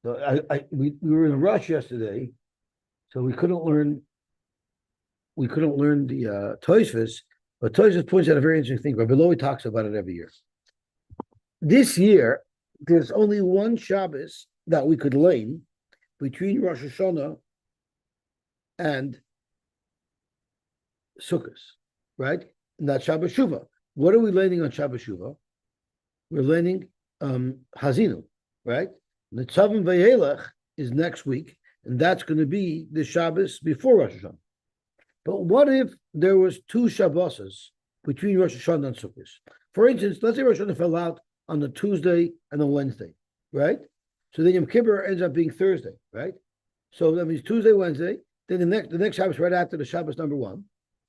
So we were in a rush yesterday, so we couldn't learn the Tosfos, but Tosfos points out a very interesting thing. Rabbi Lowy talks about it every year. This year, there's only one Shabbos that we could lane between Rosh Hashanah and Sukkot, right? And that's Shabbos Shuvah. What are we laning on Shabbos Shuvah? We're laning Hazinu, right? The Tzavim Vayelech is next week, and that's going to be the Shabbos before Rosh Hashanah. But what if there was two Shabbos between Rosh Hashanah and Sukkot? For instance, let's say Rosh Hashanah fell out on the Tuesday and the Wednesday, right? So then Yom Kippur ends up being Thursday, right? So that means Tuesday, Wednesday. Then the next Shabbos right after the Shabbos number one.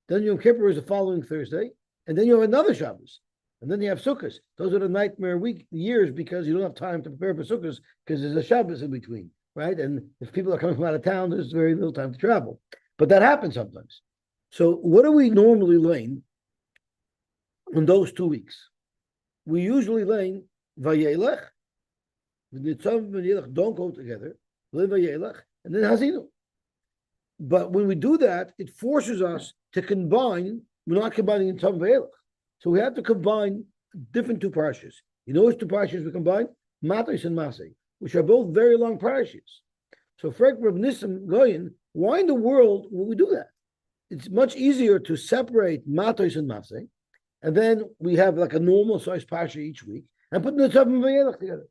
Then Yom Kippur is the following Thursday, and then you have another Shabbos, and then you have Sukkot. Those are the nightmare years because you don't have time to prepare for Sukkot because there's a Shabbos in between, right? And if people are coming from out of town, there's very little time to travel. But that happens sometimes. So what do we normally lane in those 2 weeks? We usually lane Vayelech, Nitzav and Vayelech don't go together, Vayelech, and then Hazinu. But when we do that, it forces us to combine. We're not combining in Nitzav Vayelech. So we have to combine different two parashas. You know which two parashas we combine? Matos and Masei, which are both very long parashas. So Frek Reb Nissim Goyin, why in the world will we do that? It's much easier to separate Matos and Masei, and then we have like a normal size parasha each week, and put Nitzavim and Vayelech together.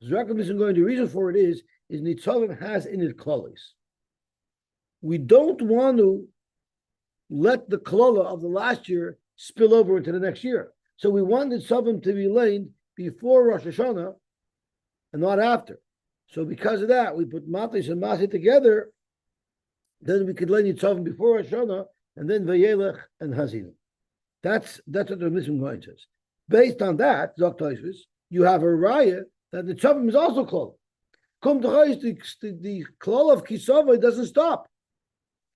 Zrak Reb Nissim Goyin, the reason for it is Nitzavim has in it klalis. We don't want to let the klala of the last year spill over into the next year. So we want Nitzavim to be laid before Rosh Hashanah and not after. So because of that, we put Matos and Masei together. Then we could lay Nitzavim before Rosh Hashanah and then Vayelech and Hazinu. That's what the Mishnah Goyin says. Based on that, Zok Tosfos, you have a raya that the Nitzavim is also klala. Come to Chayis, the klala of Kisava doesn't stop.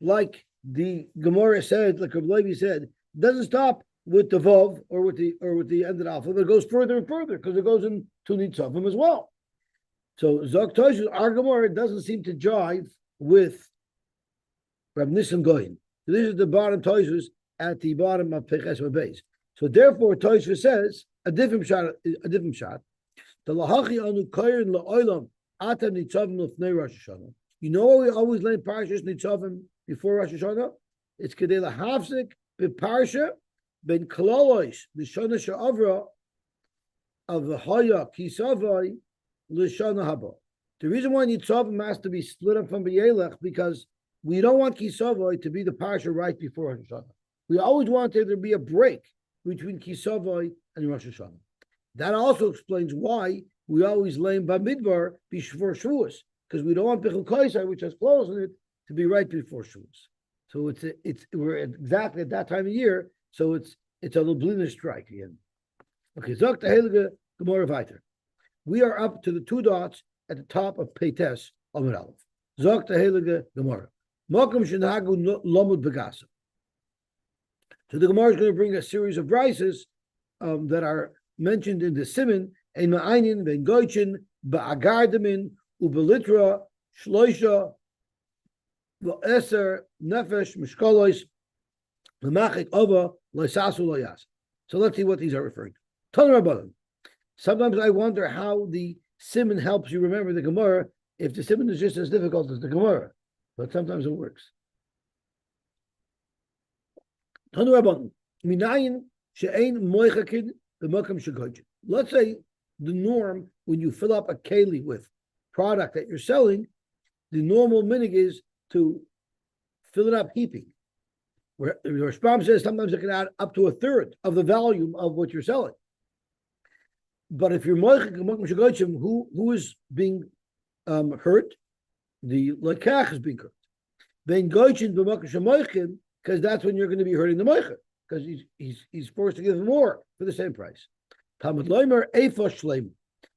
Like the Gemara said, like Rabbi Levi said, doesn't stop with the Vav or with the end of the alpha, but it goes further and further because it goes into Nitzavim as well. So Zok Tosfos, our Gemara doesn't seem to jive with Rab Nissim Goyin. So this is the bottom Tosfos at the bottom of Peches Base. So therefore, Tosfos says a different shot. The lahachi anu koyin la'olam atem nitzavim l'fnei Rosh Hashanah. You know why we always learn parashas nitzavim before Rosh Hashanah? It's kedei lahafsik b'parsha ben klalois l'shana she'avra of the haya kisavai l'shana haba. The reason why nitzavim has to be split up from Vayelech because we don't want Kisavai to be the parsha right before Rosh Hashanah. We always want there to be a break between Kisavai and Rosh Hashanah. That also explains why we always lay Bamidbar before Shavuos, because we don't want Bichul Kaisai, which has clothes in it, to be right before Shavuos. So we're exactly at that time of year. So it's a Lublina strike again. Okay, Zok Heilige Gemara Vayter. We are up to the two dots at the top of Peites Amud Aleph. Zok Heilige Gemara. Mokum Shenhagu Lomud Begasa. So the Gemara is going to bring a series of brises that are mentioned in the Siman, Ein Ma'ainin, Ben Goichin, Ba'agardamin, Ubelitra, Shloisha, V'eser, Nefesh, Mishkolois, L'machik Ova, L'sasu Loyas. So let's see what these are referring to. Ton Rabbanan. Sometimes I wonder how the Siman helps you remember the Gemara if the Siman is just as difficult as the Gemara. But sometimes it works. Let's say the norm when you fill up a keli with product that you're selling, the normal minig is to fill it up heaping. Where the Rashbam says sometimes it can add up to a third of the volume of what you're selling. But if you're who is being hurt, the lekach is being hurt. Because that's when you're going to be hurting the moicher, because he's forced to give more for the same price. Talmud Loimer Eifa Shleim.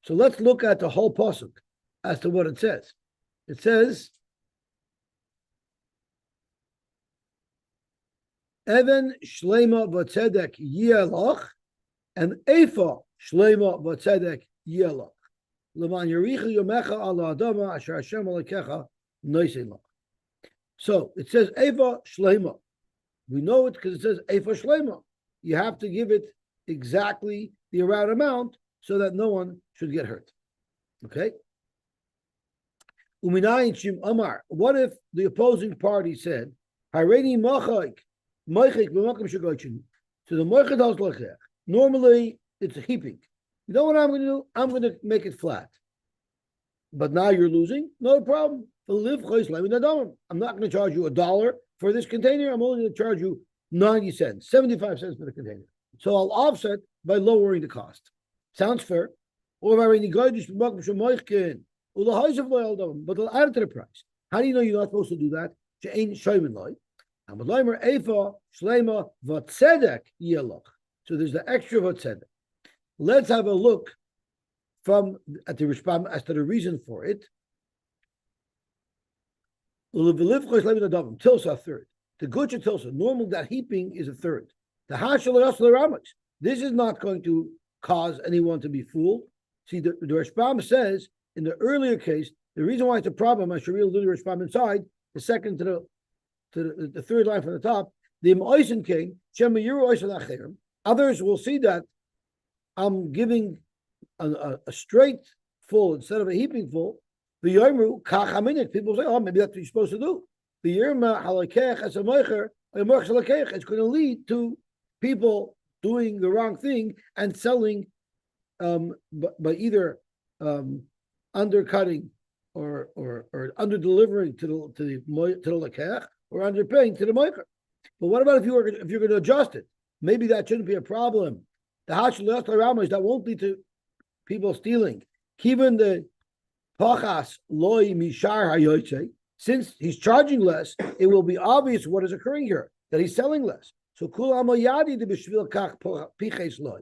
So let's look at the whole pasuk as to what it says. It says, Even Shlema v'tzedek yelach, and Eifa Shlema v'tzedek yelach. Leman yericha yomecha ala adama asher Hashem alekecha noisei lach. So it says Eva Shlema. We know it because it says Eva Shlema. You have to give it exactly the right amount so that no one should get hurt. Okay? Uminayin Shim Amar. What if the opposing party said, Hareini Machaik, Machik b'makam shegochin. So the Machik has lechech. Normally it's a heaping. You know what I'm going to do? I'm going to make it flat. But now you're losing? No problem. I'm not going to charge you $1 for this container. I'm only going to charge you 90 cents, 75 cents for the container. So I'll offset by lowering the cost. Sounds fair. But I'll add it to the price. How do you know you're not supposed to do that? So there's the extra vatzedek. Let's have a look at the Rishbam as to the reason for it. Tilsa a third. The Gucha Tilsa, normal that heaping is a third. The Hashal this is not going to cause anyone to be fooled. See, the Rishbam says in the earlier case, the reason why it's a problem, I should really do the Rishbam inside, the second to the third line from the top, the Moisen king, others will see that I'm giving a straight full instead of a heaping full. The Yomru Kachaminik. People say, oh, maybe that's what you're supposed to do. The Yerma Halakech as a Moicher, it's going to lead to people doing the wrong thing and selling by either undercutting or under delivering to the Lekech or underpaying to the Moicher. But what about if you're going to adjust it? Maybe that shouldn't be a problem. The Hashal Ramos that won't lead to people stealing. Even the Pachas loy mishar hayoyce. Since he's charging less, it will be obvious what is occurring here, that he's selling less. So kulam yadi de b'shvil kach piches loy.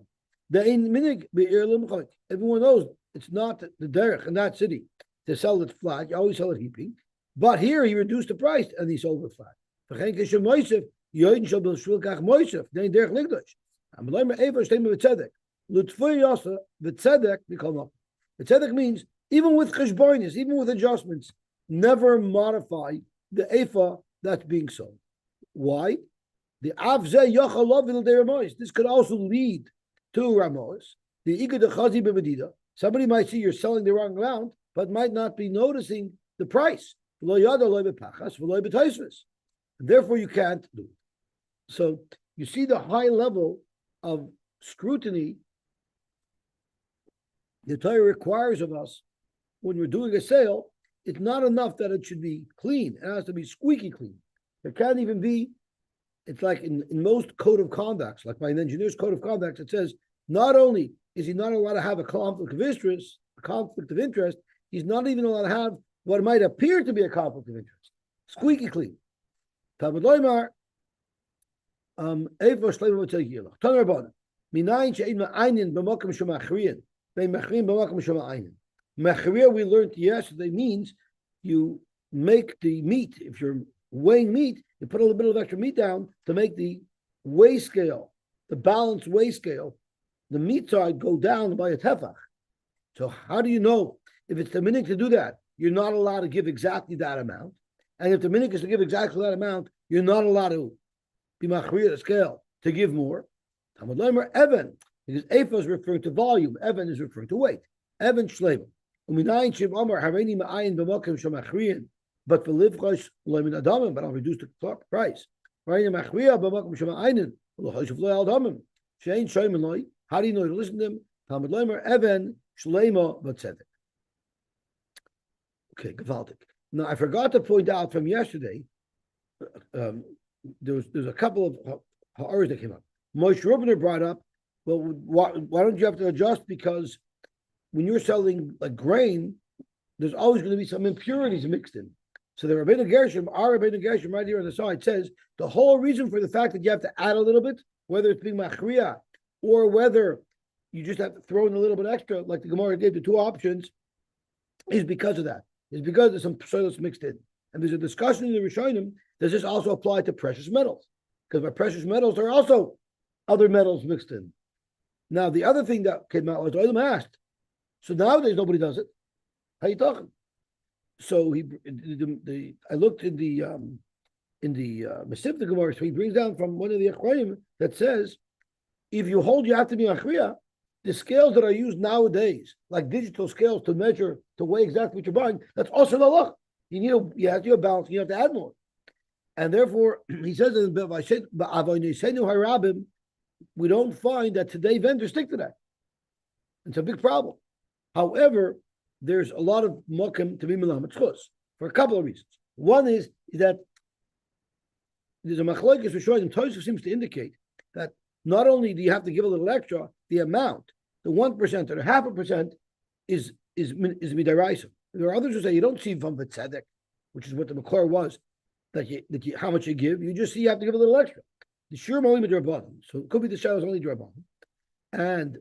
The in minig be'irlim chalik. Everyone knows it's not the derech in that city to sell it flat. You always sell it heaping. But here he reduced the price and he sold it flat. V'chein kishem moisef yoyin shal b'shvil kach moisef. Then derech ligdosh. Amalayim eva shtema v'tzedek. Lutfui yasa v'tzedek b'kol up. V'tzedek means even with cheshbonis, even with adjustments, never modify the ephah that's being sold. Why? The avzeh yachalov il. This could also lead to ramos. The ikad chazi b'medida. Somebody might see you're selling the wrong amount, but might not be noticing the price. Lo yada lo b'pachas v'lo b'taisvis. Therefore, you can't do it. So you see the high level of scrutiny the Torah requires of us. When we're doing a sale, it's not enough that it should be clean. It has to be squeaky clean. There can't even be, it's like in most code of conducts, like by an engineer's code of conduct, it says, not only is he not allowed to have a conflict of interest, he's not even allowed to have what might appear to be a conflict of interest. Squeaky clean. Talmud Loimar, Evo Shleima V'Tzei Taner Rabbanan, Minayin She'ein Ma'aynin B'Mokim Shemachriyin, Be'Machriyin B'Mokim Shema'aynin. Mechriya, we learned yesterday, means you make the meat. If you're weighing meat, you put a little bit of extra meat down to make the weigh scale, the balanced weigh scale, the meat side go down by a tefach. So how do you know if it's the minhag to do that? You're not allowed to give exactly that amount. And if the minhag is to give exactly that amount, you're not allowed to be machriya the scale to give more. Talmud Loimer Evan, because Ephah is referring to volume, Evan is referring to weight. Evan Shleim. But for livchosh loimin adamim, but I'll reduce the price. How do you know to listen to them? Talmud Loimer Evan Shleima Vatzedek. Okay, gewaltig. Now I forgot to point out from yesterday. There's a couple of ha'aris that came up. Moshe Rubner brought up, well, why don't you have to adjust? Because when you're selling like grain, there's always going to be some impurities mixed in. So the Rabbeinu Gershom, our Rabbeinu Gershom right here on the side says the whole reason for the fact that you have to add a little bit, whether it's being machriya or whether you just have to throw in a little bit extra, like the Gemara gave the two options, is because of that. It's because there's some psolos mixed in. And there's a discussion in the Rishonim, does this also apply to precious metals? Because by precious metals, there are also other metals mixed in. Now, the other thing that came out was Olam asked, So nowadays nobody does it. How you talking? So I looked in the Masifta Gemara, so he brings down from one of the Achronim that says, if you hold you have to be Achriya, the scales that are used nowadays, like digital scales to measure, to weigh exactly what you're buying, that's also the law. You have to balance, you have to add more. And therefore, he says in the we don't find that today vendors stick to that. It's a big problem. However, there's a lot of mokim to be melamed chus for a couple of reasons. One is that there's a machlokes for sure, and Tosaf seems to indicate that not only do you have to give a little extra, the amount, the 1% or the 0.5% is midaraisa. There are others who say you don't see from tzedek, which is what the makor was, that you how much you give. You just see you have to give a little extra. The shur only midrabanan, so it could be the shah is only drabanan, and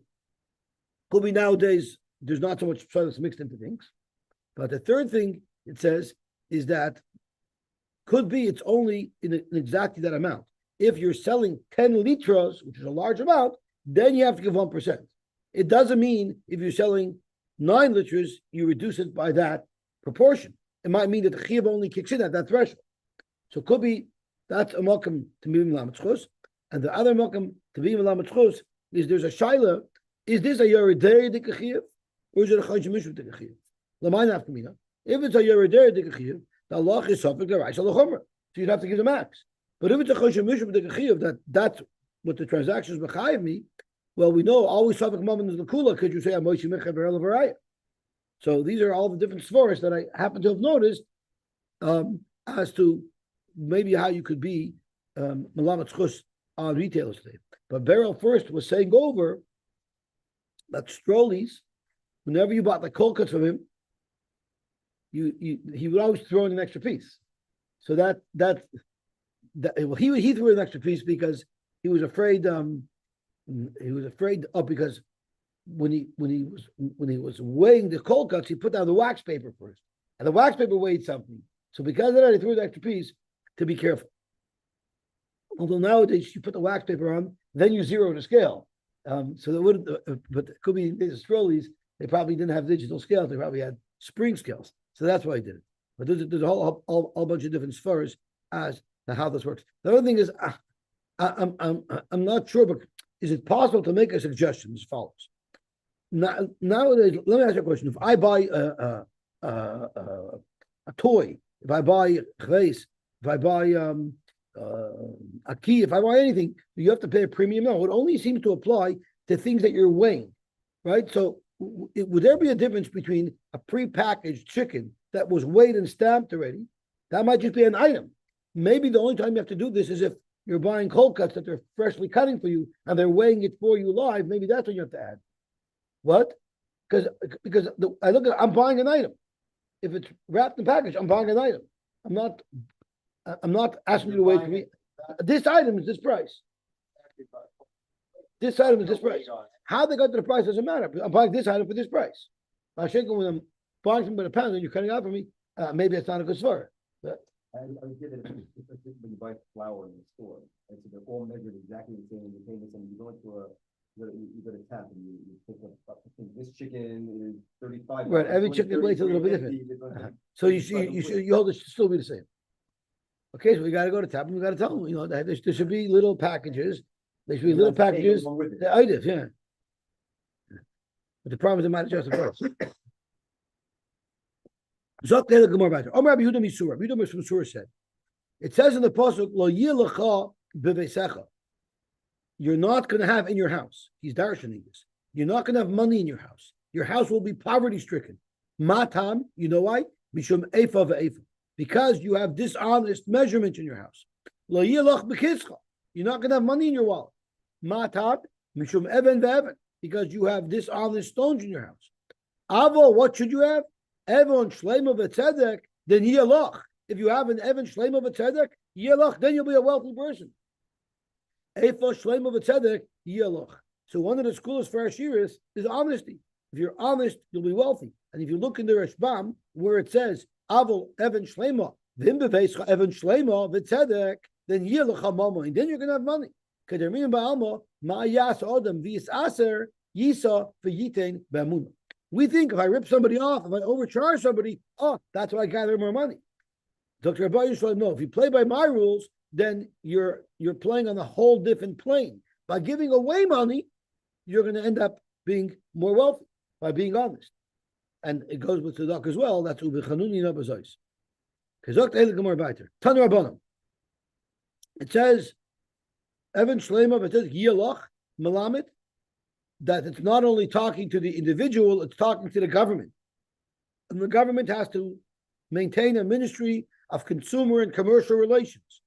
could be nowadays there's not so much shaylas mixed into things. But the third thing it says is that could be it's only in exactly that amount. If you're selling 10 litros, which is a large amount, then you have to give 1%. It doesn't mean if you're selling 9 liters, you reduce it by that proportion. It might mean that the chiyuv only kicks in at that threshold. So it could be that's a mokum to be melamed, and the other mokum to be melamed is there's a shaila. Is this a yeridei dikachiyuv or is it a chayim mishum dikachiyuv? L'mayin afkamina. If it's a yeridei dikachiyuv, the Allah is suffering the rice al chumrah, so you'd have to give the max. But if it's a chayim mishum dikachiyuv, that's what the transactions bechayiv me. Well, we know always suffering moment is the kula. Could you say a moishi mechav berel varaya? So these are all the different svaras that I happen to have noticed as to maybe how you could be melamed chus on retailers today. But Beryl first was saying over that Strollies, whenever you bought the cold cuts from him, he would always throw in an extra piece. So that he threw in an extra piece because he was afraid because when he was weighing the cold cuts, he put down the wax paper first, and the wax paper weighed something. So because of that, he threw the extra piece to be careful. Although nowadays you put the wax paper on, then you zero the scale. So that wouldn't, but it could be the Strollies. They probably didn't have digital scales. They probably had spring scales. So that's why he did it. But there's a whole bunch of different spheres as to how this works. The other thing is, I'm not sure, but is it possible to make a suggestion as follows? Nowadays, let me ask you a question. If I buy a toy, if I buy chveis, if I buy a key, if I buy anything, you have to pay a premium. No, it only seems to apply to things that you're weighing, right? So would there be a difference between a pre-packaged chicken that was weighed and stamped already? That might just be an item. Maybe the only time you have to do this is if you're buying cold cuts that they're freshly cutting for you and they're weighing it for you live. Maybe that's what you have to add. What? Because I look at I'm buying an item. If it's wrapped and packaged, I'm buying an item. I'm not asking you to wait for me. This item is this price. This item is this price. How they got to the price doesn't matter. I'm buying this item for this price. When I'm buying something by the pound and you're cutting out for me, maybe it's not a good story. But I was given when you buy flour in the store, and so they're all measured exactly the same. You pay this, and you go to tap and you pick up. I think this chicken is 35. Right, every chicken weighs a little bit different. So you hold it should still be the same. Okay, so we got to go to tap and we got to tell them, that there should be little packages. There should be little packages. The items, yeah. But the problem is they might adjust the price. Omar Rabbi Yehuda Misura. Rabbi Yehuda Misura said, it says in the pasuk, Lo yilecha b'veisecha. You're not going to have in your house. He's darshaning this. You're not going to have money in your house. Your house will be poverty stricken. Matam, you know why? Mishum efa ve'efa. Because you have dishonest measurements in your house. Lo yilach b'kischa. You're not going to have money in your wallet. Matam, mishum even ve'even. Because you have dishonest stones in your house. Avo, what should you have? Evon Shleima v'tzedek, then yelach. If you have an Evan Shleima v'tzedek, yelach, then you'll be a wealthy person. Efa Shleima v'tzedek, yelach. So one of the schools for Ashiris is honesty. If you're honest, you'll be wealthy. And if you look in the Rashbam, where it says, Avol Evan Shleima, v'imbeveischa Evan Shleima v'tzedek, then yelach hamama, and then you're going to have money. Kedermin ba'alma, ma'ayas odem v'yis aser, yisa v'yitein ba'amunah. We think if I rip somebody off, if I overcharge somebody, oh, that's why I gather more money. Dr. Rabbi Yisrael, no, if you play by my rules, then you're playing on a whole different plane. By giving away money, you're going to end up being more wealthy by being honest. And it goes with Tzedakah as well. That's ubechanuni na b'zois. Kazok te'elik gemar b'ayter. Tanu rabbanim. It says, Evan Shlema, it says, Yilach, Melamed, that it's not only talking to the individual, it's talking to the government. And the government has to maintain a ministry of consumer and commercial relations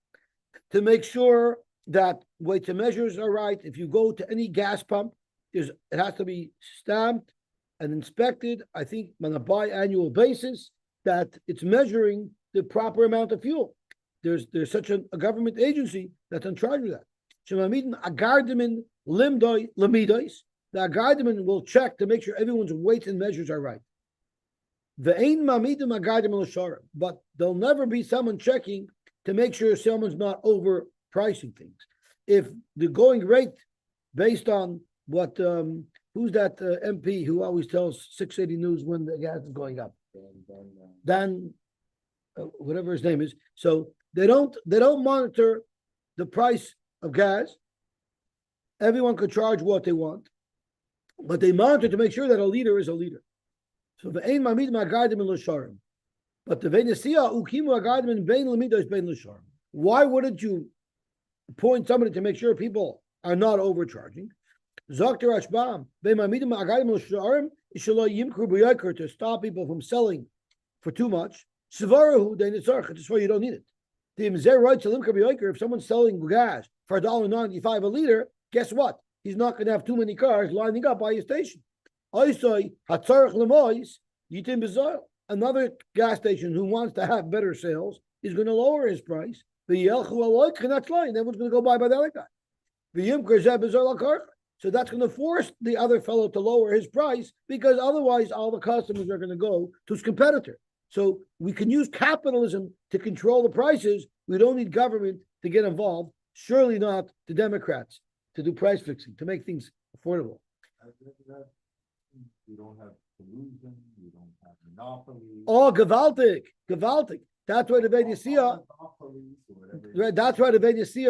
to make sure that weights and measures are right. If you go to any gas pump, it has to be stamped and inspected, I think, on a biannual basis, that it's measuring the proper amount of fuel. There's such a government agency that's in charge of that. The Agardiman will check to make sure everyone's weights and measures are right. But there'll never be someone checking to make sure someone's not overpricing things. If the going rate based on what who's that MP who always tells 680 News when the gas is going up? Dan, whatever his name is. So they don't monitor the price of gas. Everyone could charge what they want, but they monitor to make sure that a leader is a leader. So the ain mamid magardim in l'sharim, but the venesia ukimu agardim in bein l'midos bein l'sharim. Why wouldn't you appoint somebody to make sure people are not overcharging? Zokter Ashbam bein mamid magardim l'sharim ishalo yimkru b'yakar, to stop people from selling for too much. Svarahu dein itzarch, it's why you don't need it. The imzer right to limkru b'yakar. If someone's selling gas for $1.95 a liter, guess what? He's not going to have too many cars lining up by his station. Another gas station who wants to have better sales is going to lower his price. Everyone's going to go by the other guy. So that's going to force the other fellow to lower his price, because otherwise all the customers are going to go to his competitor. So we can use capitalism to control the prices. We don't need government to get involved. Surely not the Democrats to do price fixing, to make things affordable. You don't have collusion, you don't have monopoly. Oh, gewaltig. That's why the Beit Yossi, right? That's why the Beit Yossi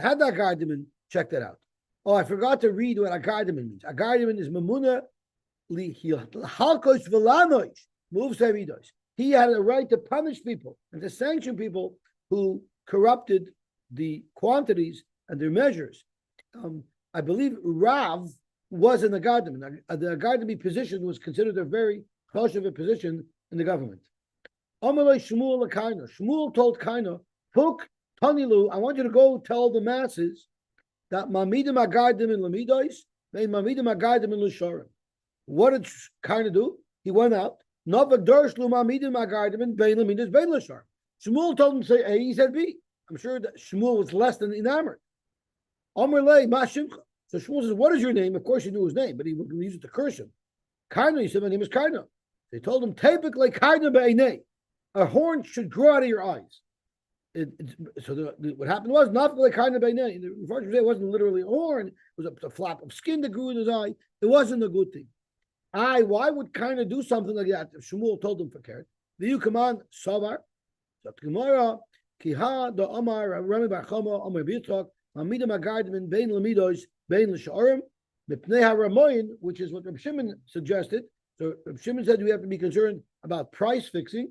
had that Agardiman. Check that out. Oh, I forgot to read what Agardiman means. Agardiman is Mamuna Halkos Velanois, moves Hamidos. He had a right to punish people and to sanction people who corrupted the quantities and their measures. I believe Rav was in the Agardiman. The Agardiman position was considered a very fellowship position in the government. Shmuel told Kaina, Puk Tanilu, I want you to go tell the masses that Mamidim Agardim in Lamidois, Mamidim Agardim in Lusharim. What did Kaina do? He went out. Novak Dorshlu Mamidim Agardim in Bein Lamidois Bein Lusharim. Shmuel told him to say A, he said B. I'm sure that Shmuel was less than enamored. Amr Lei Mashimcha. So Shmuel says, what is your name? Of course he knew his name, but he would use it to curse him. Kaina, he said, my name is Kaina. They told him, Tepik like Kaina be'einei. A horn should grow out of your eyes. What happened was, not like Kaina be'einei. The Mepharshim say it wasn't literally a horn, it was a flap of skin that grew in his eye. It wasn't a good thing. Why would Kaina do something like that if Shmuel told him for care? The you command Sabar, Gemara, Kiha, the Amar, Rami Bar Chama, Amar Bitzak, Mamidim Agardim Bein Lamidos, Bein L'Sharim, Mipnei HaRamoyin, which is what Reb Shimon suggested. So Reb Shimon said we have to be concerned about price fixing,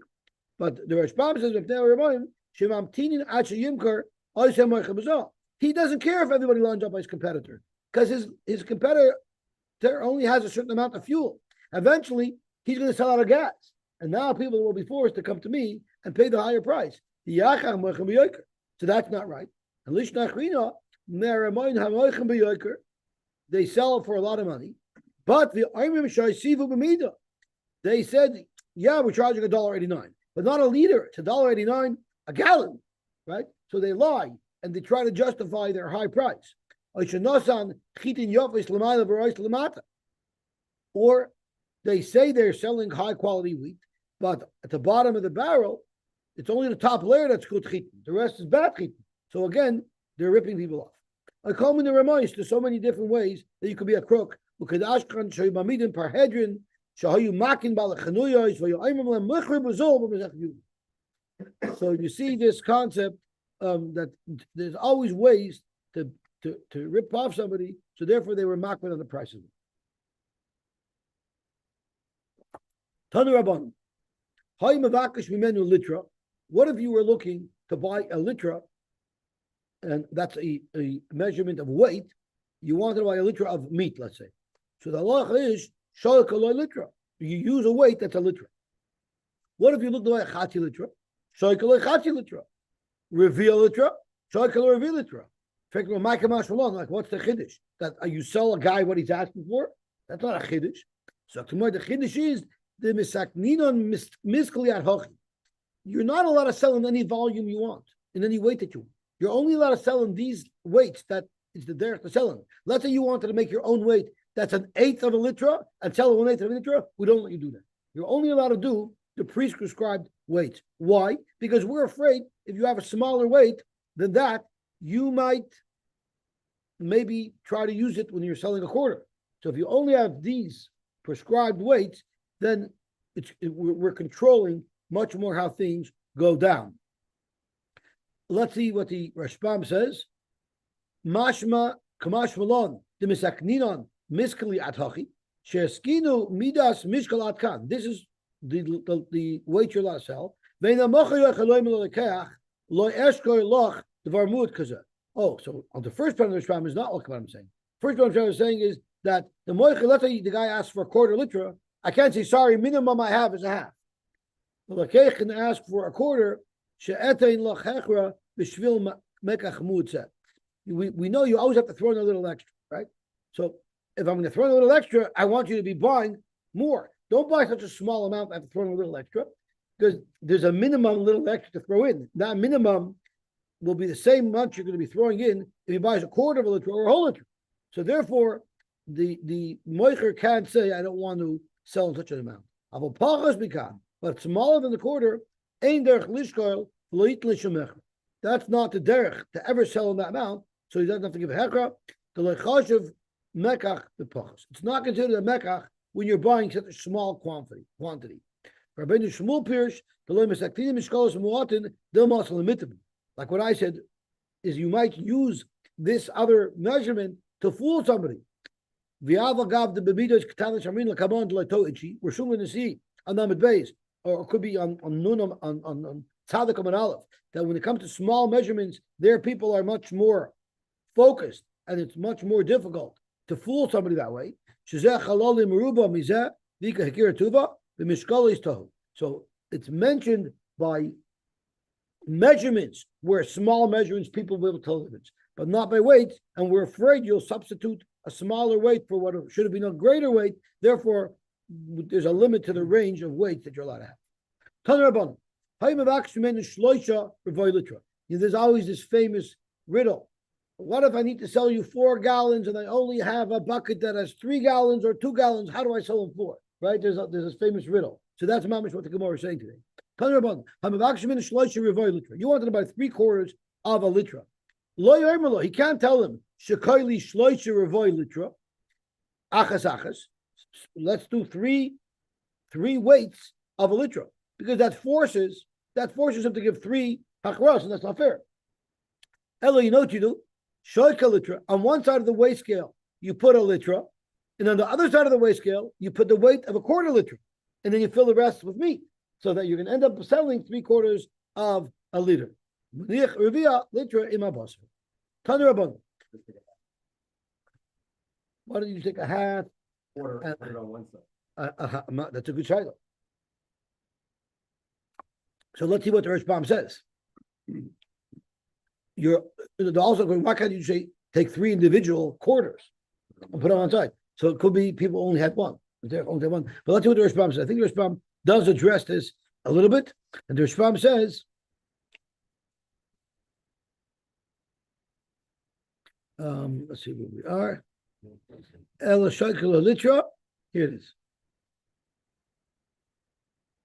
but the Rashbam says Mipnei HaRamoyin, Shemamtinin Acha Yimkar, Oisem Moichabazah. He doesn't care if everybody lines up by his competitor, because his competitor only has a certain amount of fuel. Eventually, he's going to sell out of gas, and now people will be forced to come to me and pay the higher price. So that's not right. They sell for a lot of money, but they said, yeah, we're charging $1.89, but not a liter. It's $1.89 a gallon, right? So they lie and they try to justify their high price. Or they say they're selling high quality wheat, but at the bottom of the barrel, it's only the top layer that's good chitin. The rest is bad chitin. So again, they're ripping people off. I call me the Ramais. There's so many different ways that you could be a crook. Ukadashkan Shoymamidin Parhedrin, Shahayu Makin Balachanuyos, Vayoimam Mukhri Bazol, so you see this concept that there's always ways to rip off somebody, so therefore they were makbid on the price of it. Tanu Rabban, Hay Mavakish Mimenu Litra. What if you were looking to buy a litra, and that's a measurement of weight? You wanted to buy a litra of meat, let's say. So the halacha is shalak aloi litra. You use a weight that's a litra. What if you look to buy a chati litra? Shalak aloi chati litra. Reveal litra. Shalak aloi reveal litra. Like what's the chiddush? That you sell a guy what he's asking for? That's not a chiddush. So the chiddush is the misakninon miskli ad hochi. You're not allowed to sell in any volume you want, in any weight that you want. You're only allowed to sell in these weights that is the derech to sell in. Let's say you wanted to make your own weight that's an eighth of a litra and sell it 1/8 of a litra. We don't let you do that. You're only allowed to do the prescribed weight. Why? Because we're afraid if you have a smaller weight than that, you might maybe try to use it when you're selling a quarter. So if you only have these prescribed weights, then we're controlling much more how things go down. Let's see what the Rashbam says. Mashma kamash malon the misakninon miskali athachi sheskinu midas mishkal atkan. This is the weight you're allowed to sell. Oh, so on the first part of the Rashbam is not what I'm saying. First part I'm saying is that the moichel, let's say the guy asks for a quarter litra, I can't say sorry. Minimum I have is a half. The Lakech can ask for a quarter. We know you always have to throw in a little extra, right? So if I'm going to throw in a little extra, I want you to be buying more. Don't buy such a small amount. I have to throw in a little extra because there's a minimum little extra to throw in. That minimum will be the same amount you're going to be throwing in if he buys a quarter of a liter or a whole liter. So therefore, the moicher can't say I don't want to sell in such an amount. But smaller than the quarter, that's not the derech to ever sell in that amount, so he doesn't have to give a hekra. It's not considered a mekach when you're buying such a small quantity. Like what I said, is you might use this other measurement to fool somebody. We're soon going to see on Namid Beis, or it could be on Nunam, on Tzaddik and Aleph, that when it comes to small measurements, their people are much more focused, and it's much more difficult to fool somebody that way. So it's mentioned by measurements where small measurements people will tell the difference, but not by weight, and we're afraid you'll substitute a smaller weight for what should have been a greater weight. Therefore, there's a limit to the range of weights that you're allowed to have. There's always this famous riddle. What if I need to sell you 4 gallons and I only have a bucket that has 3 gallons or 2 gallons? How do I sell them 4? Right? There's this famous riddle. So that's mamish what the Gemara is saying today. You wanted to buy 3/4 of a litra. He can't tell him let's do three weights of a litra, because that forces him to give 3 hachras, and that's not fair. Ella, you know what you do? Shoika litra. On one side of the weight scale, you put a litra, and on the other side of the weight scale, you put the weight of a 1/4 litra, and then you fill the rest with meat, so that you're going to end up selling 3/4 of a liter. Litra in my Basra. Why don't you take a half? Quarter, put it on one side. That's a good shayla. So let's see what the Rashbam says. You're also going, why can't you say take 3 individual quarters and put them on side? So it could be people only had one. They only had one. But let's see what the Rashbam says. I think the Rashbam does address this a little bit. And the Rashbam says, let's see where we are. Litra. Here it is.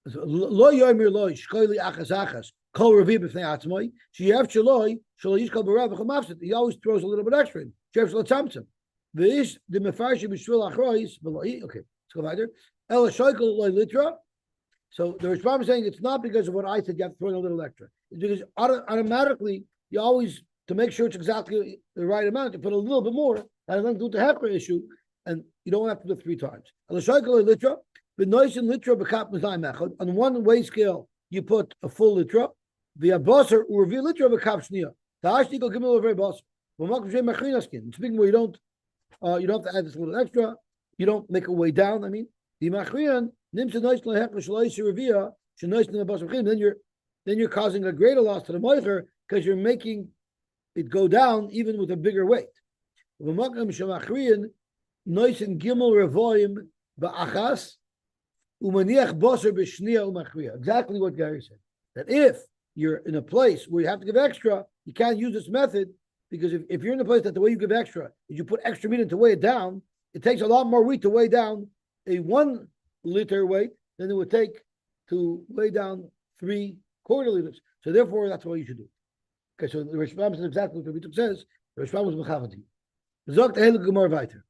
Lo yomer lo shkoili achas achas kol revi b'fnei atzmai sheyev shaloi shalo yishkol b'rav v'chol mafsid. He always throws a little bit extra in. Sheyev shalo tzamtzam. V'ish the mefarshi b'shvil achrois v'lo'i. Okay, let's go further. El shoykel loy litra. So the Rishbam is saying it's not because of what I said. You have to throw in a little extra. It's because automatically you always, to make sure it's exactly the right amount, you put a little bit more. That has nothing to do with the hefker issue, and you don't have to do it 3 times. El shoykel loy litra. V'noisin litra b'kap mezayim echad. On one weight scale, you put a full litra. V'ya Basra or v'ya litra b'kap shniya. Ta'ashti go gimel over Basra. Speaking where you don't have to add this little extra. You don't make a way down. I mean, the machriyan nims a nice lehek l'shalosh revia shenois l'basachim. Then you're causing a greater loss to the moicher because you're making it go down even with a bigger weight. V'makam shemachriyan noisin gimel revoyim ba'achas umaniach baser b'shniya umachriya. Exactly what Gary said. That if you're in a place where you have to give extra, you can't use this method. Because if you're in a place that the way you give extra is you put extra meat in to weigh it down, it takes a lot more weight to weigh down a 1 liter weight than it would take to weigh down 3 quarter liters. So therefore, that's what you should do. Okay, so the Rishbam says exactly what the Rebbe says. The Rishbam was mechavati. Zogt hele gemar weiter.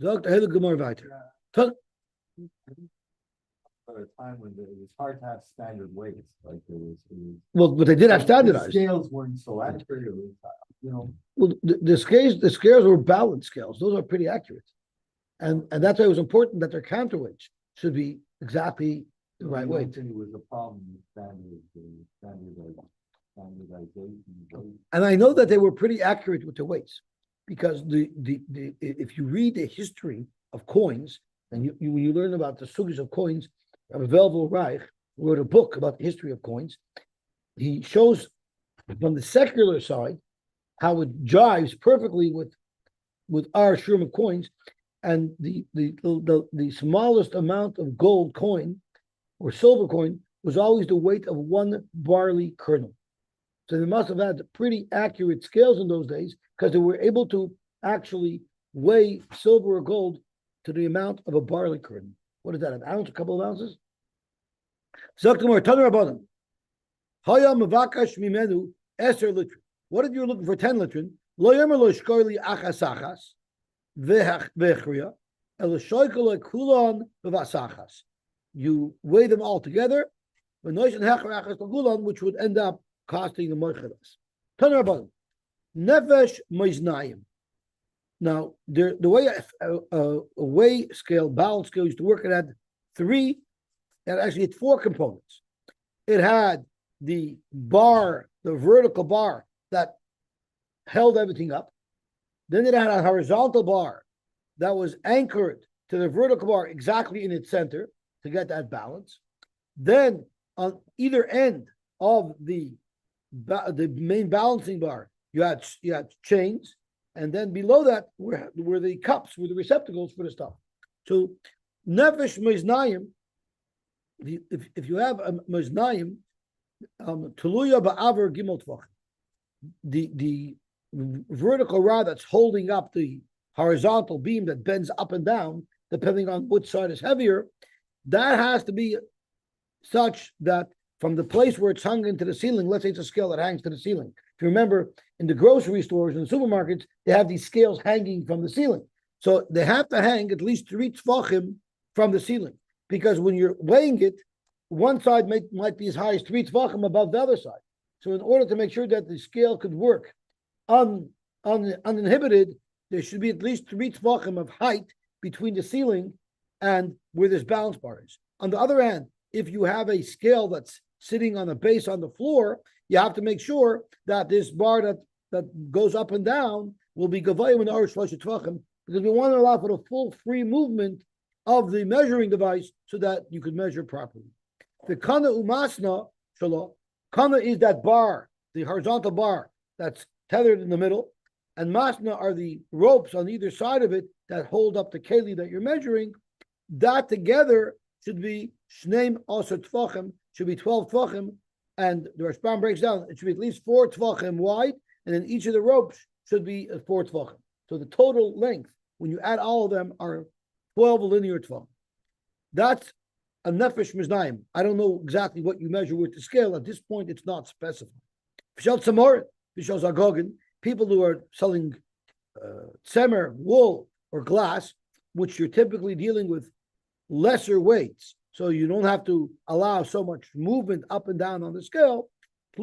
Zogt hele gemar weiter. At a time when it was hard to have standard weights, like Well, but they did have the standardized. scales weren't so accurate. It was, Well, the scales were balanced scales. Those are pretty accurate, and that's why it was important that their counterweights should be exactly the right I weight. don't think it was a problem with standardization. And I know that they were pretty accurate with the weights, because the if you read the history of coins, and when you learn about the sugis of coins, Velvel Reich wrote a book about the history of coins. He shows from the secular side how it jives perfectly with our shroom of coins, and the smallest amount of gold coin or silver coin was always the weight of 1 barley kernel. So they must have had pretty accurate scales in those days, because they were able to actually weigh silver or gold to the amount of a barley kernel. What is that, an ounce, a couple of ounces? What if you're looking for 10 litrin? You weigh them all together, which would end up costing the moichelas. Nefesh moiznayim. Now, the way a weigh scale, balance scale used to work, it had 4 components. It had the bar, the vertical bar that held everything up. Then it had a horizontal bar that was anchored to the vertical bar exactly in its center to get that balance. Then on either end of the main balancing bar, you had chains. And then below that were the cups, were the receptacles for the stuff. So nefesh meznayim, if you have a meznayim, tuluya ba'aver gimel tvach, the vertical rod that's holding up the horizontal beam that bends up and down, depending on which side is heavier, that has to be such that from the place where it's hung into the ceiling, let's say it's a scale that hangs to the ceiling. If you remember, in the grocery stores and the supermarkets, they have these scales hanging from the ceiling. So they have to hang at least 3 tfachim from the ceiling, because when you're weighing it, one side might be as high as 3 tfachim above the other side. So in order to make sure that the scale could work uninhibited, there should be at least 3 tfachim of height between the ceiling and where this balance bar is. On the other hand, if you have a scale that's sitting on a base on the floor, you have to make sure that this bar that goes up and down will be gavayim and arish tvachim, because we want to allow for the full free movement of the measuring device so that you could measure properly. The kana umasna shalom. Kana is that bar, the horizontal bar that's tethered in the middle, and masna are the ropes on either side of it that hold up the keli that you're measuring. That together should be shneim aser tvachim, should be 12 tvachim, and the Rashbam breaks down, it should be at least 4 tvachim wide, and then each of the ropes should be 4 tvachim. So the total length, when you add all of them, are 12 linear tvachim. That's a nefesh miznayim. I don't know exactly what you measure with the scale. At this point, it's not specified. V'shel tzamor, v'shel zagogen, people who are selling tzemer, wool, or glass, which you're typically dealing with lesser weights, so you don't have to allow so much movement up and down on the scale. The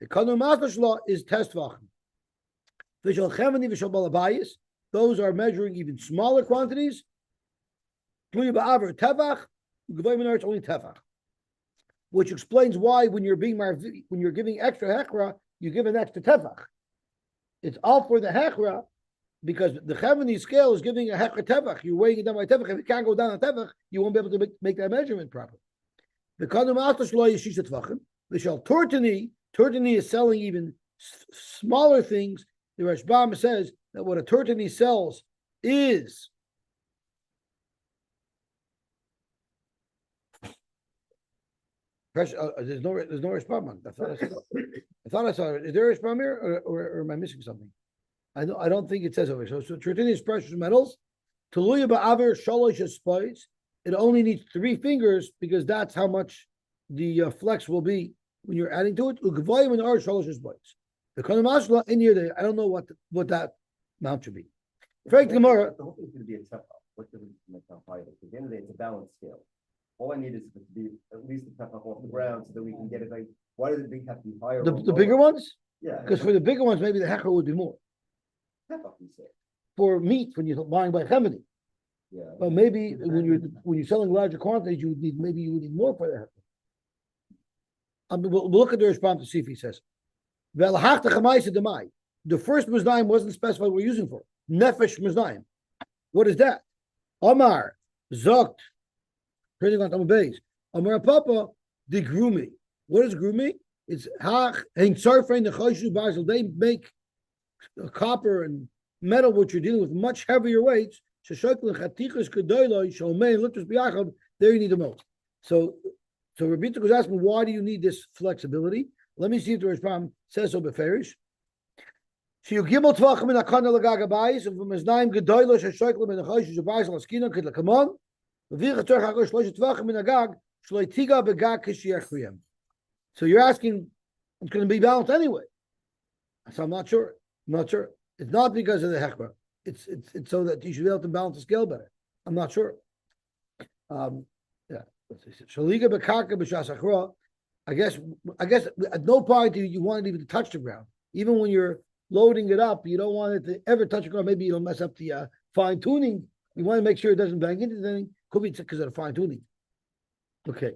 kanun masla is testvachim. Those are measuring even smaller quantities. Only tefach, which explains why when you're giving extra hechra, you give an extra tefach. It's all for the hechra, because the Chevani scale is giving a hechra tefach. You're weighing it down by tefach. If it can't go down a tefach, you won't be able to make that measurement properly. The kanum atashlo yeshisha tvachim. The shal tortani is selling even smaller things. The Rashbam says that what a tortani sells is there's no Rashbam. I thought I saw it. Is there a Rashbam here, or am I missing something? I don't think it says over here. So tortani is precious metals. Tuluya ba'aver shalosh spice. It only needs 3 fingers because that's how much the flex will be when you're adding to it. The kanamashla in here, I don't know what that amount should be. Frank Gemara. The whole thing's going to be a tefach. What does it make up higher? At the end of the day, it's a balanced scale. All I need is to be at least a tefach off the ground so that we can get it. Like, why does it have to be higher? The bigger ones? Yeah. Because for the bigger ones, maybe the hecher would be more. Tefach, you say. For meat, when you're buying by chemini. Yeah. But maybe when you're selling larger quantities, you would need more for that. We'll look at the response to see if he says. The first Miznaim wasn't specified what we're using for. Nefesh Miznaim. What is that? Omar, Zokt, printing on Tamar Beis. Omar Papa, the Grumi. What is Grumi? It's Hach, Hein Sarfein, the Choshu Basel. They make copper and metal, which you're dealing with much heavier weights. There you need the most. So Rabbi was asking, why do you need this flexibility? Let me see if the Rashbam says so beferish. So you gimel tvachim in akana lagaga bayis and from Miznaim gedoylo sheshoyklim in the choshu shabayis laskina kid lakamon. V'vich tzorch hagosh shlosh tvachim in agag shloi tiga begag kishiachriyem. So you're asking, it's going to be balanced anyway. So I'm not sure. It's not because of the hechra. It's so that you should be able to balance the scale better. I'm not sure. Shaliga bekarka b'shas achra. I guess at no point do you want it even to touch the ground. Even when you're loading it up, you don't want it to ever touch the ground. Maybe you'll mess up the fine tuning. You want to make sure it doesn't bang into anything. Could be because of the fine tuning. Okay.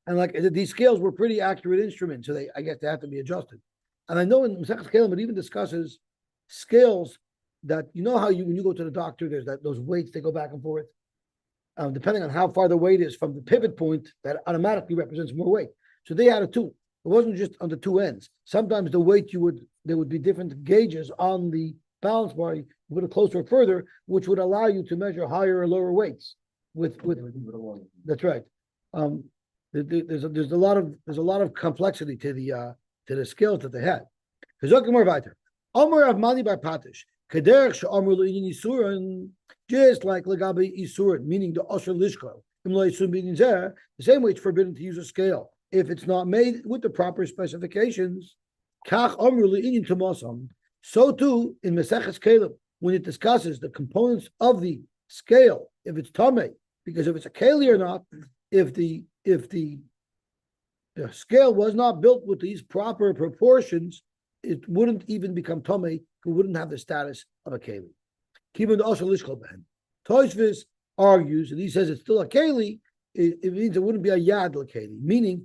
And like these scales were pretty accurate instruments, so I guess they have to be adjusted. And I know in Masechet Kelim it even discusses scales that how when you go to the doctor, there's those weights they go back and forth. Depending on how far the weight is from the pivot point, that automatically represents more weight. So they had a 2. It wasn't just on the 2 ends. Sometimes the weight there would be different gauges on the balance bar. You put it closer or further, which would allow you to measure higher or lower weights. That's right. There's a lot of complexity to the scales that they had. Omer of Mani by Patish. Just like Lagabi Isurin, meaning the Osher Lishko. The same way it's forbidden to use a scale if it's not made with the proper specifications. So too in Maseches Kelim, when it discusses the components of the scale, if it's tamei, because if it's a keli or not, if the scale was not built with these proper proportions, it wouldn't even become tamei. It wouldn't have the status of a keli. Tosfos argues, and he says it's still a keli. It means it wouldn't be a yad l'keli, meaning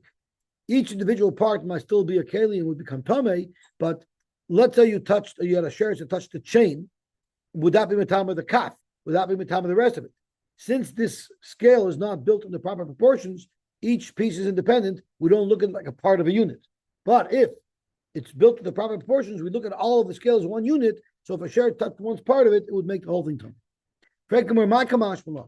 each individual part might still be a keli and would become tamei. But let's say you had a sheretz that touched the chain, would that be matam of the kaf? Would that be matam of the rest of it? Since this scale is not built in the proper proportions, each piece is independent. We don't look at it like a part of a unit. But if it's built to the proper proportions, we look at all of the scales as one unit. So if a share touched one part of it, it would make the whole thing tum.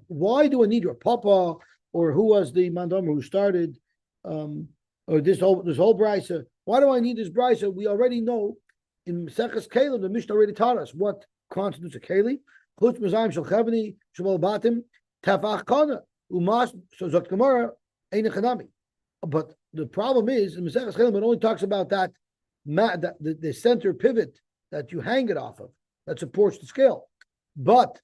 Why do I need your papa, or who was the mandomer who started, or this whole brisa? Why do I need this brisa? We already know in Maseches Kelim, the Mishnah already taught us what constitutes a keli. So Zot Gemara ain't a chanami. But the problem is in Maseches Kelim it only talks about that the center pivot that you hang it off of that supports the scale. But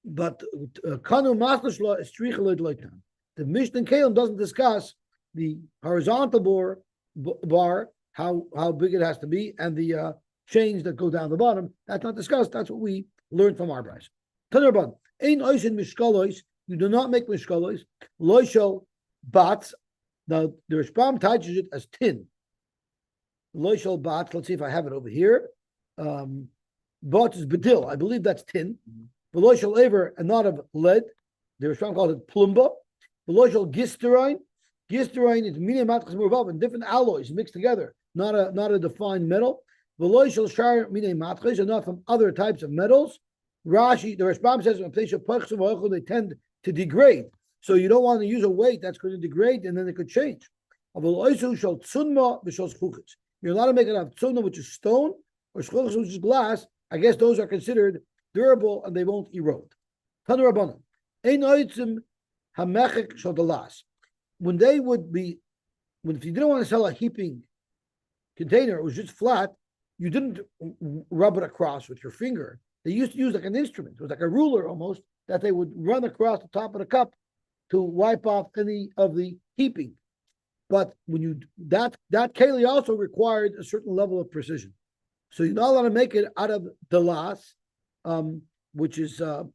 Kanu Maslashla is Stricha. The Mishnah Kalim doesn't discuss the horizontal bar, how big it has to be, and the chains that go down the bottom. That's not discussed. That's what we learned from our brayso. Tanurban, Ein Oisin Mishkalois, you do not make Mishkalois, Loishal Bats. Now the Rishbam touches it as tin. Loishal Bats, let's see if I have it over here. Bats is Bedil, I believe that's tin. Veloishal Aver, and not of lead. The Rishbam calls it Plumba. Veloishal Gisterine. Gisterine is medium matchas murvav and different alloys mixed together, not a defined metal. Veloishal Shar mine matchas, and not from other types of metals. Rashi, the Rashbam says, they tend to degrade. So you don't want to use a weight that's going to degrade and then it could change. You're allowed to make it out of tzunma, which is stone, or shchuchas, which is glass. I guess those are considered durable and they won't erode. When they would be, if you didn't want to sell a heaping container, it was just flat, you didn't rub it across with your finger. They used to use like an instrument. It was like a ruler almost that they would run across the top of the cup to wipe off any of the heaping. But when you that keli also required a certain level of precision. So you're not allowed to make it out of dalas, which is some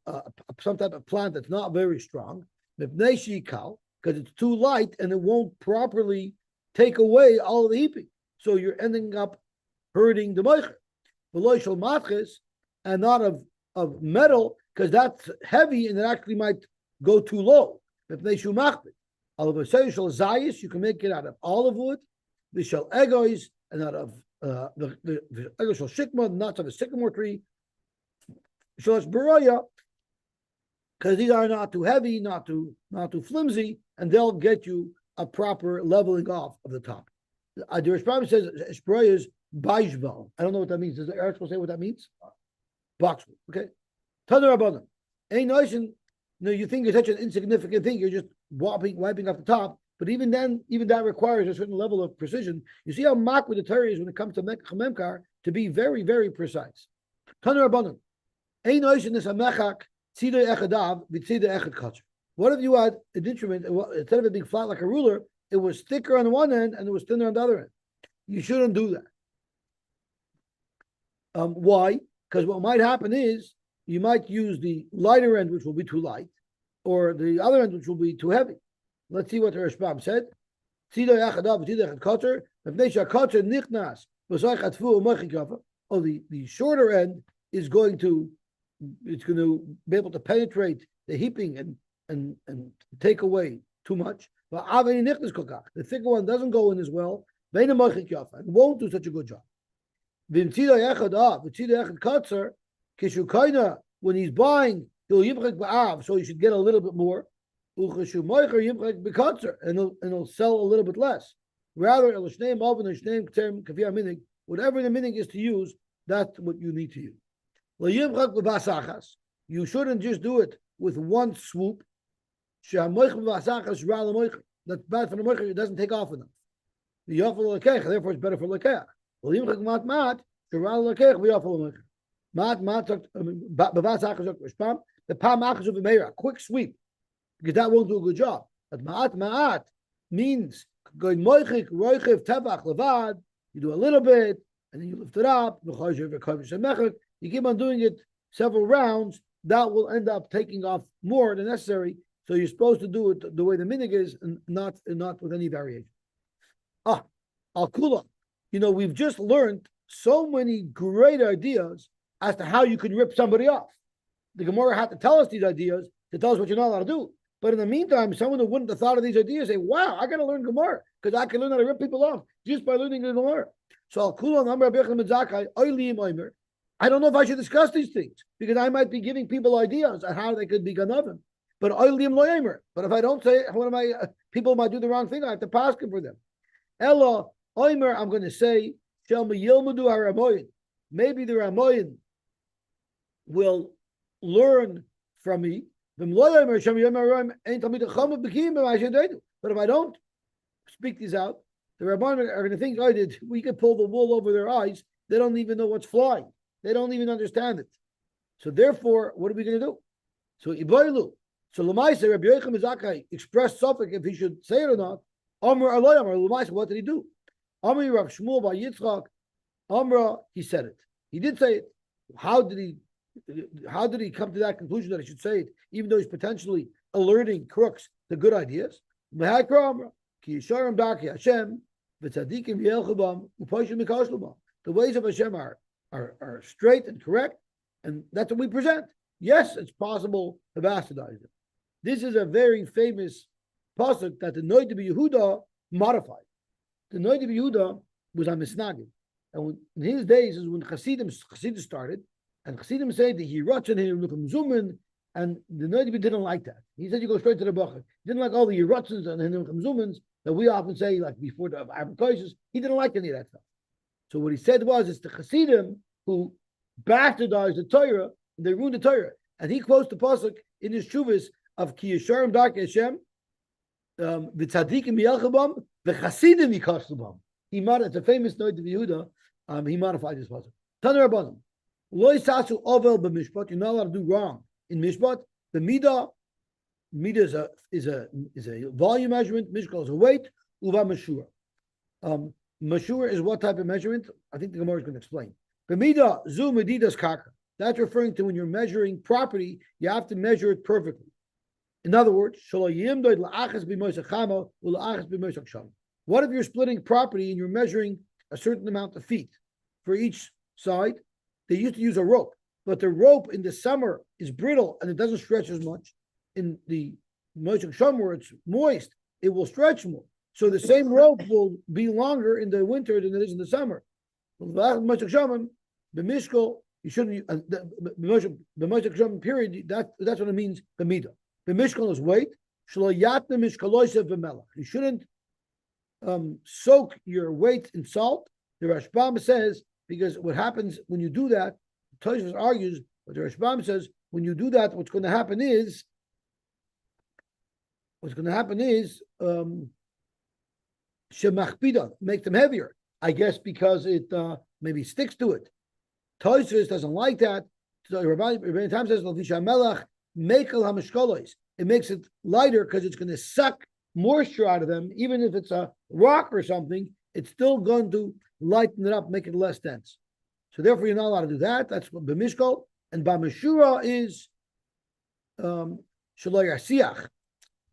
type of plant that's not very strong, because it's too light and it won't properly take away all of the heaping. So you're ending up hurting the moicher. Veloishal matches, and not of metal, because that's heavy and it actually might go too low. If they shumachbit, zayis, you can make it out of olive wood. Vishal egois, and out of the egois shikma, nuts of a sycamore tree. Shalosh baraya, because these are not too heavy, not too flimsy, and they'll get you a proper leveling off of the top. The Rishbam says baraya is baishval. I don't know what that means. Does the article say what that means? Boxwood. Okay. Tanur Rabbanan. Ain't notion. No, you think it's such an insignificant thing. You're just wiping off the top. But even then, even that requires a certain level of precision. You see how mock with the Torah is when it comes to Memkar to be very, very precise. Tanur Rabbanan. Ain't notion is a mechak tzida echadav v'tzida echad kachar. What if you had an instrument, instead of it being flat like a ruler, it was thicker on one end and it was thinner on the other end? You shouldn't do that. Why? Because what might happen is you might use the lighter end, which will be too light, or the other end, which will be too heavy. Let's see what the Rashbam said. Oh, the shorter end is going to be able to penetrate the heaping and take away too much. The thicker one doesn't go in as well. And won't do such a good job. When he's buying, so he should get a little bit more, and he'll sell a little bit less. Rather, whatever the meaning is to use, that's what you need to use. You shouldn't just do it with one swoop. That's bad for the moicher, it doesn't take off enough. Therefore, it's better for lekeach. The quick sweep, because that won't do a good job. But ma'at means going moichik, roichiv, tevach, levad. You do a little bit, and then you lift it up. You keep on doing it several rounds. That will end up taking off more than necessary. So you're supposed to do it the way the minig is, and not with any variation. Al-Kula. We've just learned so many great ideas as to how you can rip somebody off. The Gemara had to tell us these ideas to tell us what you're not allowed to do. But in the meantime, someone who wouldn't have thought of these ideas say, wow, I got to learn Gemara because I can learn how to rip people off just by learning the Gemara. So Al-Kula, I don't know if I should discuss these things because I might be giving people ideas on how they could be ganavim. But if I don't say it, people might do the wrong thing. I have to pass it for them. Ella Oimer, I'm going to say, maybe the Ramoyin will learn from me. But if I don't speak these out, The Rabbanim are going to think, oh, we could pull the wool over their eyes. They don't even know what's flying. They don't even understand it. So therefore, what are we going to do? So Iboilu. So Lamaisa, Rabbi Yochanan Zakai expressed something if he should say it or not. Amr Aloyam, or Lamaisa, what did he do? Amr Rav Shmuel by Yitzchak, Amra, he said it. He did say it. How did he come to that conclusion that he should say it, even though he's potentially alerting crooks to good ideas? The ways of Hashem are straight and correct, and that's what we present. Yes, it's possible to bastardize it. This is a very famous pasuk that the Noid of Yehuda modified. The Noid of Yehuda was on Misnagim. And in his days is when Chassidim started, and Chassidim said that he rotched him zumen, and the Noidi didn't like that. He said you go straight to the Bachar. He didn't like all the Yerotzins and Zumans that we often say, like before the Abrakoises. He didn't like any of that stuff. So what he said was, it's the Chassidim who bastardized the Torah, and they ruined the Torah. And he quotes the pasuk in his shuvas of Ki Yesharim Dark Hashem, v'tzadikim yelchabam, v'chasidim yikashlubam. It's a famous note of Yehuda. He modified this pasuk. Taner Rabbanim, lo yisasu ovel b'mishpat. You're not allowed to do wrong in mishpat. The midah is a volume measurement. Mishkal is a weight. Uva mashura. Mashura is what type of measurement? I think the Gemara is going to explain. The midah zu medidas karka. That's referring to when you're measuring property, you have to measure it perfectly. In other words, what if you're splitting property and you're measuring a certain amount of feet for each side? They used to use a rope, but the rope in the summer is brittle and it doesn't stretch as much. In the Moshe Shom, where it's moist, it will stretch more. So the same rope will be longer in the winter than it is in the summer. Moshe Shom, the Mishkal, you shouldn't. The Moshe Shom period. That's what it means. The midah. The Mishkal is weight. You shouldn't soak your weight in salt. The Rashbam says, because what happens when you do that, Tosfos argues, but the Rashbam says, when you do that, what's going to happen is shemachpida, make them heavier. I guess because it maybe sticks to it. Tosfos doesn't like that. So Rabbi Tam says, it makes it lighter because it's going to suck moisture out of them. Even if it's a rock or something, it's still going to lighten it up, make it less dense. So therefore, you're not allowed to do that. That's what b'mishkol. And b'meshura is shelo yasiach.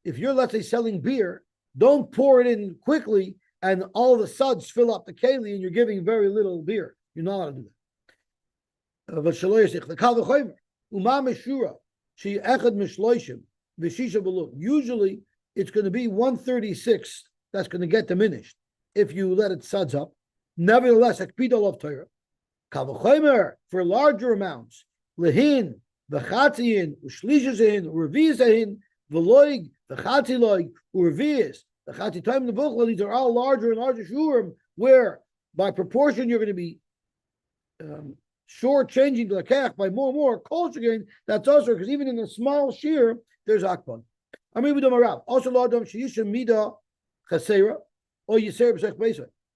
If you're, let's say, selling beer, don't pour it in quickly and all the suds fill up the keli and you're giving very little beer. You're not allowed to do that. Usually it's going to be 136 that's going to get diminished if you let it suds up. Nevertheless, for larger amounts, lehin, v'chatziyin, u'shlishazahin, u'reviyazahin, v'loig, v'chatziloig, u'reviyas, v'chatzitayim nebuchla. These are all larger and larger shurim, where by proportion you're going to be short changing the kach by more and more. Culture gain, that's also because even in a small shear, there's akban. Also,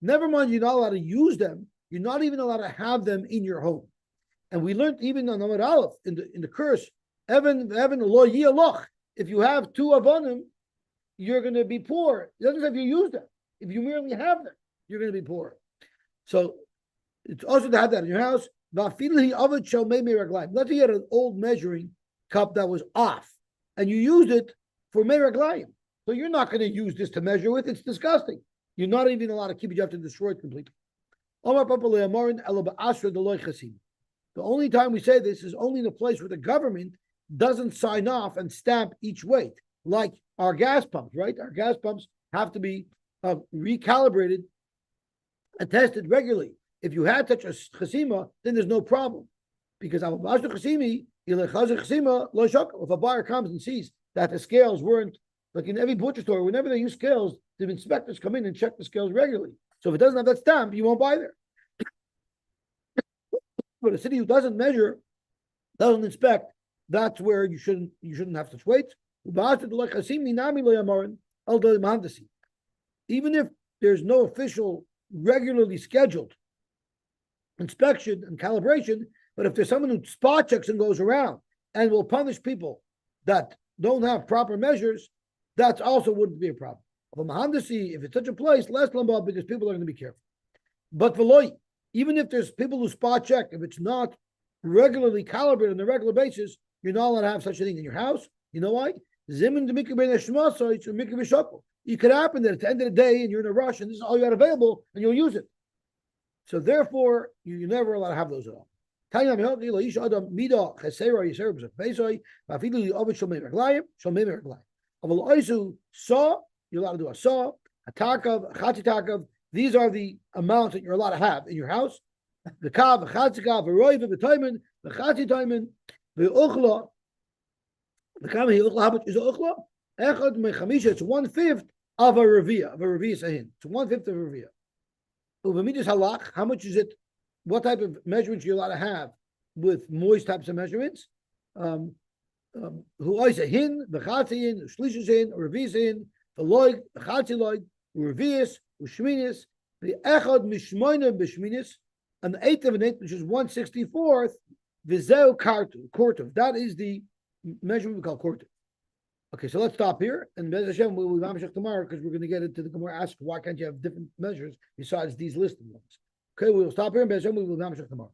never mind, you're not allowed to use them. You're not even allowed to have them in your home. And we learned even on Amud Aleph in the curse, Evan lo yiyaloch. If you have two avanim, you're going to be poor. It doesn't say if you use them. If you merely have them, you're going to be poor. So it's also to have that in your house. Let's say you had an old measuring cup that was off, and you used it for meraglayim. So you're not going to use this to measure with. It's disgusting. You're not even allowed to keep it. You have to destroy it completely. The only time we say this is only in a place where the government doesn't sign off and stamp each weight, like our gas pumps, right? Our gas pumps have to be recalibrated and tested regularly. If you had such a chasima, then there's no problem. Because if a buyer comes and sees that the scales weren't, like in every butcher store, whenever they use scales, the inspectors come in and check the scales regularly. So if it doesn't have that stamp, you won't buy there. But a city who doesn't measure, doesn't inspect, that's where you shouldn't have such weights. Even if there's no official, regularly scheduled inspection and calibration. But if there's someone who spot checks and goes around and will punish people that don't have proper measures, that also wouldn't be a problem. If it's such a place, less lumbar because people are going to be careful. But veloy, even if there's people who spot check, if it's not regularly calibrated on a regular basis, you're not allowed to have such a thing in your house. You know why? It could happen that at the end of the day, and you're in a rush, and this is all you had available, and you'll use it. So therefore, you're never allowed to have those at all. Saw, you're allowed to do a saw, a takav, a chatitakav. These are the amounts that you're allowed to have in your house. The kav, the chatzikav, the roiv, the taimen, the chatitaimen, the uchla. The kav, the uchla, how much is the uchla? Echad mechamisha, it's 1/5 of a revia sahin. It's 1/5 of a revia. Uvamidas halach, how much is it? What type of measurements you're allowed to have with moist types of measurements? Who ois a hin, the chatziin, shlishes hin, or revias hin, the loig, the chatzi loig, revias, ushminis, the echad mishmoina b'shminis, an eighth of an eighth, which is 1/64th, vizeu kortov. That is the measurement we call kortov. Okay, so let's stop here, and Bez Hashem we'll be mamshech tomorrow because we're going to get into the Gemara. Ask why can't you have different measures besides these listed ones? Okay, we'll stop here, and Bez Hashem we will be mamshech tomorrow.